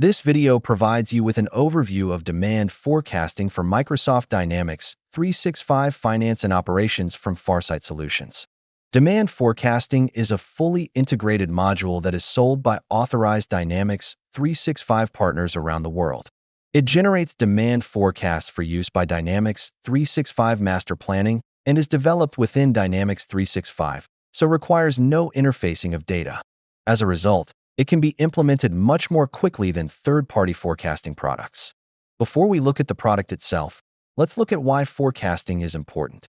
This video provides you with an overview of demand forecasting for Microsoft Dynamics 365 Finance and Operations from Farsight Solutions. Demand forecasting is a fully integrated module that is sold by authorized Dynamics 365 partners around the world. It generates demand forecasts for use by Dynamics 365 Master Planning and is developed within Dynamics 365, so requires no interfacing of data. As a result, it can be implemented much more quickly than third-party forecasting products. Before we look at the product itself, let's look at why forecasting is important.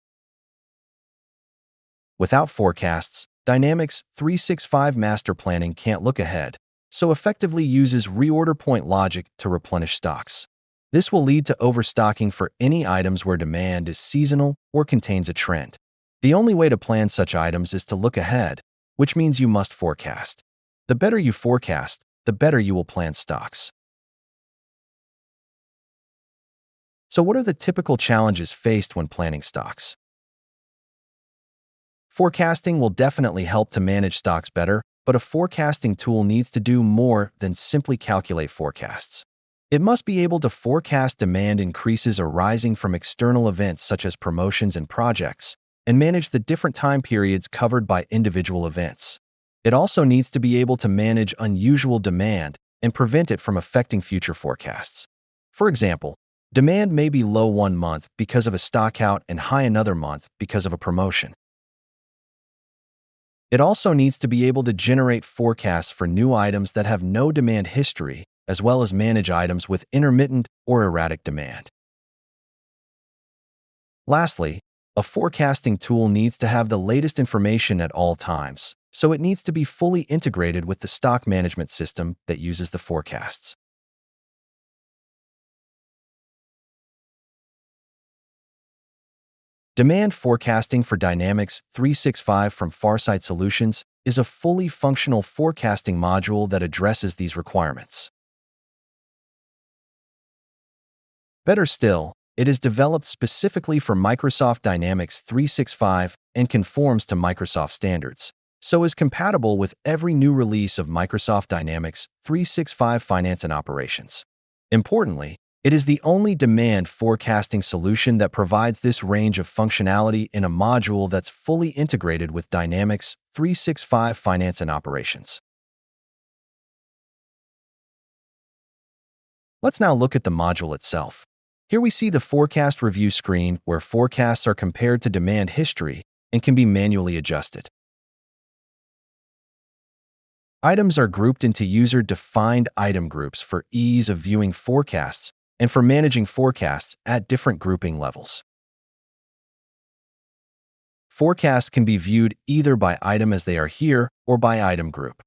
Without forecasts, Dynamics 365 Master Planning can't look ahead, so effectively uses reorder point logic to replenish stocks. This will lead to overstocking for any items where demand is seasonal or contains a trend. The only way to plan such items is to look ahead, which means you must forecast. The better you forecast, the better you will plan stocks. So what are the typical challenges faced when planning stocks? Forecasting will definitely help to manage stocks better, but a forecasting tool needs to do more than simply calculate forecasts. It must be able to forecast demand increases arising from external events such as promotions and projects, and manage the different time periods covered by individual events. It also needs to be able to manage unusual demand and prevent it from affecting future forecasts. For example, demand may be low one month because of a stockout and high another month because of a promotion. It also needs to be able to generate forecasts for new items that have no demand history, as well as manage items with intermittent or erratic demand. Lastly, a forecasting tool needs to have the latest information at all times, so it needs to be fully integrated with the stock management system that uses the forecasts. Demand forecasting for Dynamics 365 from Farsight Solutions is a fully functional forecasting module that addresses these requirements. Better still, it is developed specifically for Microsoft Dynamics 365 and conforms to Microsoft standards, so is compatible with every new release of Microsoft Dynamics 365 Finance and Operations. Importantly, it is the only demand forecasting solution that provides this range of functionality in a module that's fully integrated with Dynamics 365 Finance and Operations. Let's now look at the module itself. Here we see the forecast review screen where forecasts are compared to demand history and can be manually adjusted. Items are grouped into user-defined item groups for ease of viewing forecasts and for managing forecasts at different grouping levels. Forecasts can be viewed either by item as they are here or by item group.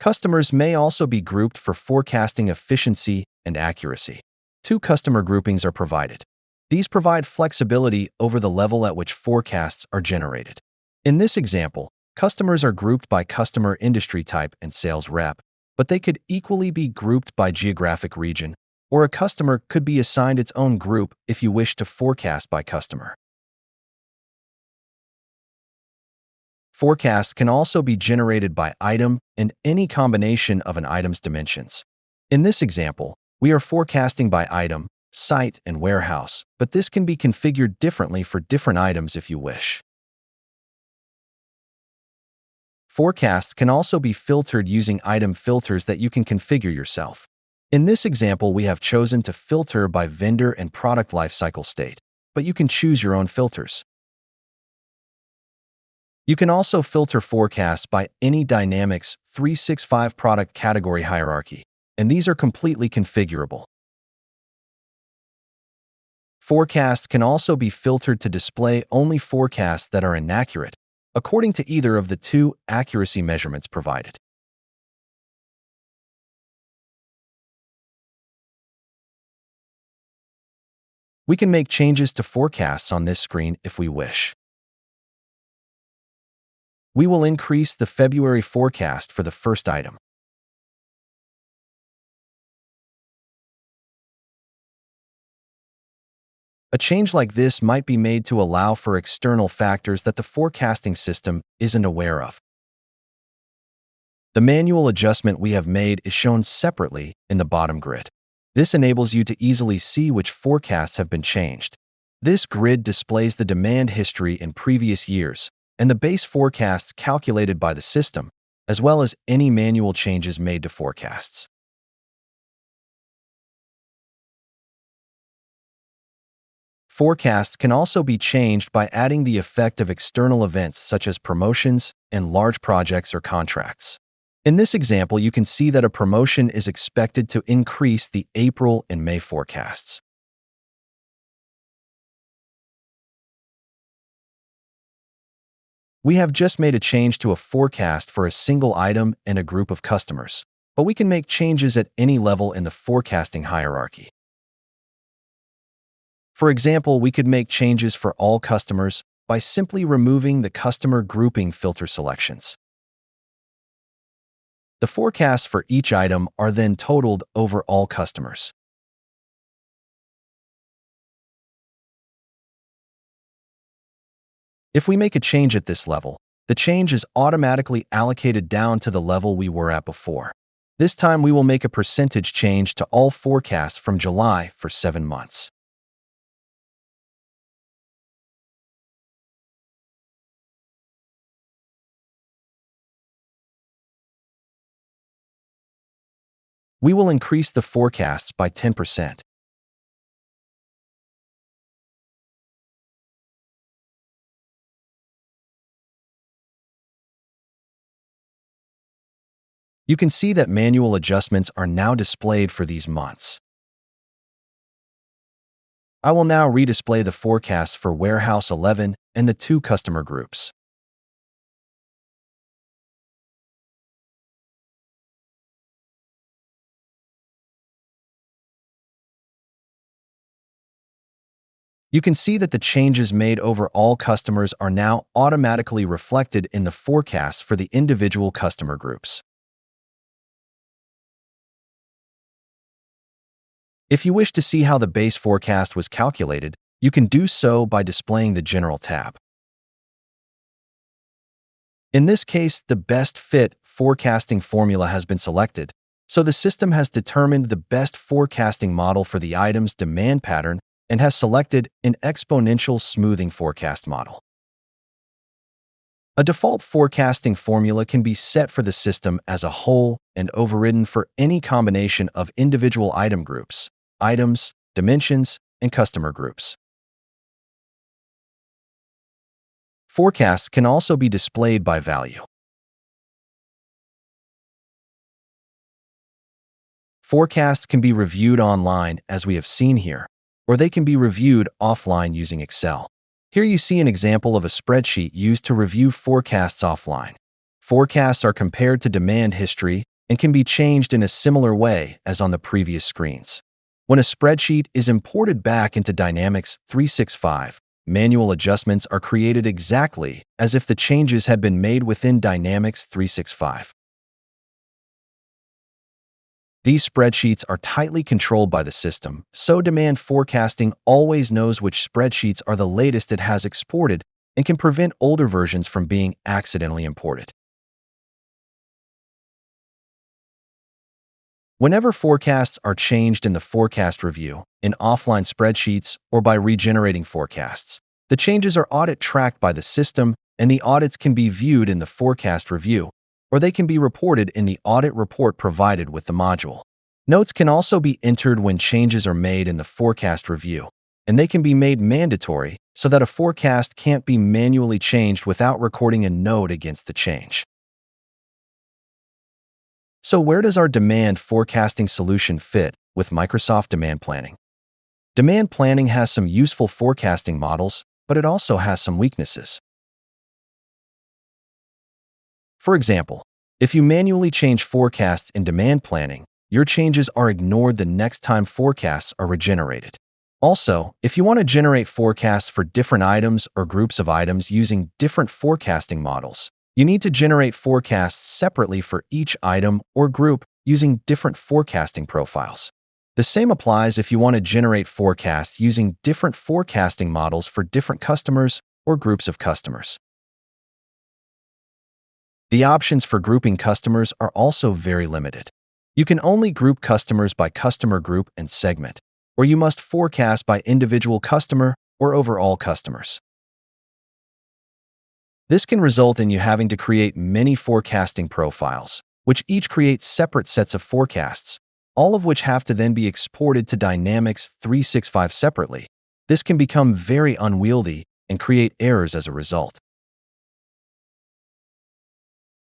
Customers may also be grouped for forecasting efficiency and accuracy. Two customer groupings are provided. These provide flexibility over the level at which forecasts are generated. In this example, customers are grouped by customer industry type and sales rep, but they could equally be grouped by geographic region, or a customer could be assigned its own group if you wish to forecast by customer. Forecasts can also be generated by item and any combination of an item's dimensions. In this example, we are forecasting by item, site, and warehouse, but this can be configured differently for different items if you wish. Forecasts can also be filtered using item filters that you can configure yourself. In this example, we have chosen to filter by vendor and product lifecycle state, but you can choose your own filters. You can also filter forecasts by any Dynamics 365 product category hierarchy, and these are completely configurable. Forecasts can also be filtered to display only forecasts that are inaccurate, according to either of the two accuracy measurements provided. We can make changes to forecasts on this screen if we wish. We will increase the February forecast for the first item. A change like this might be made to allow for external factors that the forecasting system isn't aware of. The manual adjustment we have made is shown separately in the bottom grid. This enables you to easily see which forecasts have been changed. This grid displays the demand history in previous years and the base forecasts calculated by the system, as well as any manual changes made to forecasts. Forecasts can also be changed by adding the effect of external events such as promotions and large projects or contracts. In this example, you can see that a promotion is expected to increase the April and May forecasts. We have just made a change to a forecast for a single item and a group of customers, but we can make changes at any level in the forecasting hierarchy. For example, we could make changes for all customers by simply removing the customer grouping filter selections. The forecasts for each item are then totaled over all customers. If we make a change at this level, the change is automatically allocated down to the level we were at before. This time we will make a percentage change to all forecasts from July for 7 months. We will increase the forecasts by 10%. You can see that manual adjustments are now displayed for these months. I will now redisplay the forecasts for Warehouse 11 and the 2 customer groups. You can see that the changes made over all customers are now automatically reflected in the forecasts for the individual customer groups. If you wish to see how the base forecast was calculated, you can do so by displaying the General tab. In this case, the best fit forecasting formula has been selected, so the system has determined the best forecasting model for the item's demand pattern and has selected an exponential smoothing forecast model. A default forecasting formula can be set for the system as a whole and overridden for any combination of individual item groups, items, dimensions, and customer groups. Forecasts can also be displayed by value. Forecasts can be reviewed online, as we have seen here, or they can be reviewed offline using Excel. Here you see an example of a spreadsheet used to review forecasts offline. Forecasts are compared to demand history and can be changed in a similar way as on the previous screens. When a spreadsheet is imported back into Dynamics 365, manual adjustments are created exactly as if the changes had been made within Dynamics 365. These spreadsheets are tightly controlled by the system, so demand forecasting always knows which spreadsheets are the latest it has exported and can prevent older versions from being accidentally imported. Whenever forecasts are changed in the forecast review, in offline spreadsheets, or by regenerating forecasts, the changes are audit tracked by the system, and the audits can be viewed in the forecast review, or they can be reported in the audit report provided with the module. Notes can also be entered when changes are made in the forecast review, and they can be made mandatory so that a forecast can't be manually changed without recording a note against the change. So where does our demand forecasting solution fit with Microsoft Demand Planning? Demand planning has some useful forecasting models, but it also has some weaknesses. For example, if you manually change forecasts in demand planning, your changes are ignored the next time forecasts are regenerated. Also, if you want to generate forecasts for different items or groups of items using different forecasting models, you need to generate forecasts separately for each item or group using different forecasting profiles. The same applies if you want to generate forecasts using different forecasting models for different customers or groups of customers. The options for grouping customers are also very limited. You can only group customers by customer group and segment, or you must forecast by individual customer or overall customers. This can result in you having to create many forecasting profiles, which each create separate sets of forecasts, all of which have to then be exported to Dynamics 365 separately. This can become very unwieldy and create errors as a result.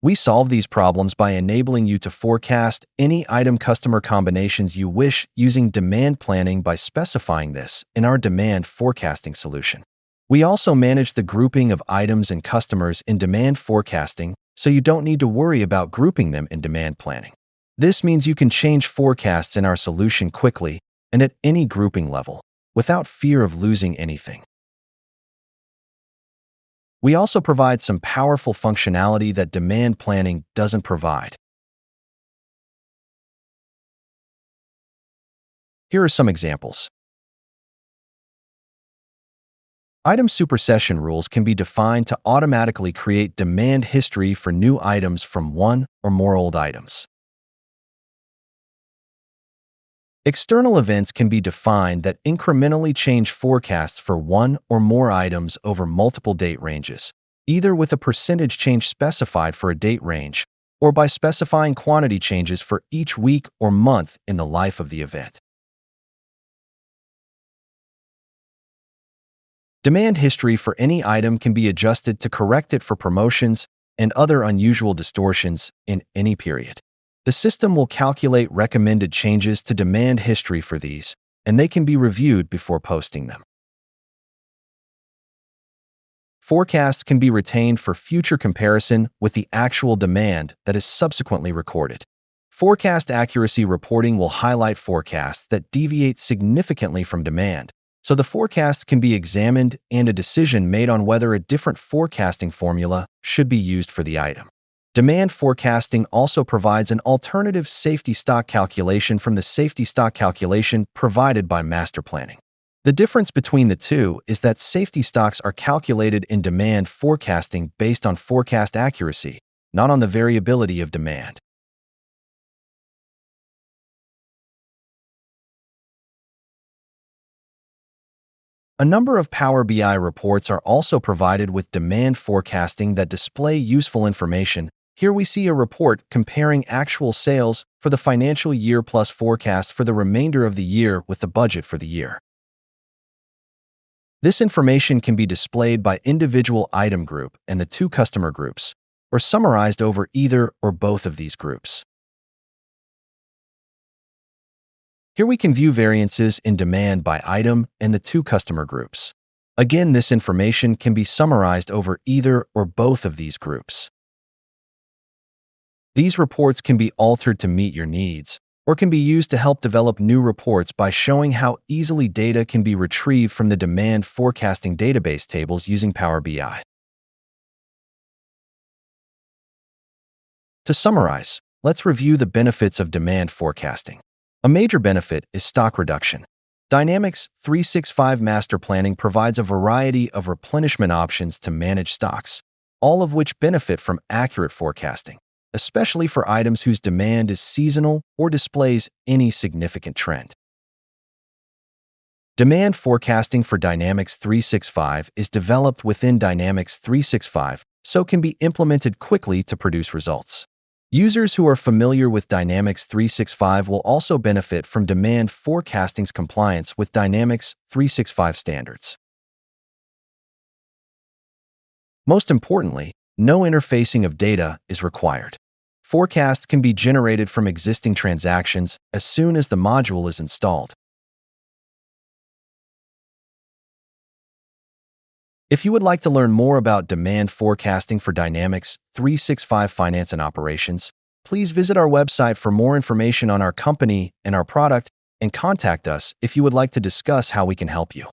We solve these problems by enabling you to forecast any item customer combinations you wish using demand planning by specifying this in our demand forecasting solution. We also manage the grouping of items and customers in demand forecasting, so you don't need to worry about grouping them in demand planning. This means you can change forecasts in our solution quickly and at any grouping level without fear of losing anything. We also provide some powerful functionality that demand planning doesn't provide. Here are some examples. Item supersession rules can be defined to automatically create demand history for new items from one or more old items. External events can be defined that incrementally change forecasts for one or more items over multiple date ranges, either with a percentage change specified for a date range or by specifying quantity changes for each week or month in the life of the event. Demand history for any item can be adjusted to correct it for promotions and other unusual distortions in any period. The system will calculate recommended changes to demand history for these, and they can be reviewed before posting them. Forecasts can be retained for future comparison with the actual demand that is subsequently recorded. Forecast accuracy reporting will highlight forecasts that deviate significantly from demand, so the forecast can be examined and a decision made on whether a different forecasting formula should be used for the item. Demand forecasting also provides an alternative safety stock calculation from the safety stock calculation provided by master planning. The difference between the two is that safety stocks are calculated in demand forecasting based on forecast accuracy, not on the variability of demand. A number of Power BI reports are also provided with demand forecasting that display useful information. Here we see a report comparing actual sales for the financial year plus forecast for the remainder of the year with the budget for the year. This information can be displayed by individual item group and the two customer groups, or summarized over either or both of these groups. Here we can view variances in demand by item and the two customer groups. Again, this information can be summarized over either or both of these groups. These reports can be altered to meet your needs, or can be used to help develop new reports by showing how easily data can be retrieved from the demand forecasting database tables using Power BI. To summarize, let's review the benefits of demand forecasting. A major benefit is stock reduction. Dynamics 365 Master Planning provides a variety of replenishment options to manage stocks, all of which benefit from accurate forecasting, especially for items whose demand is seasonal or displays any significant trend. Demand forecasting for Dynamics 365 is developed within Dynamics 365, so can be implemented quickly to produce results. Users who are familiar with Dynamics 365 will also benefit from demand forecasting's compliance with Dynamics 365 standards. Most importantly, no interfacing of data is required. Forecasts can be generated from existing transactions as soon as the module is installed. If you would like to learn more about demand forecasting for Dynamics 365 Finance and Operations, please visit our website for more information on our company and our product, and contact us if you would like to discuss how we can help you.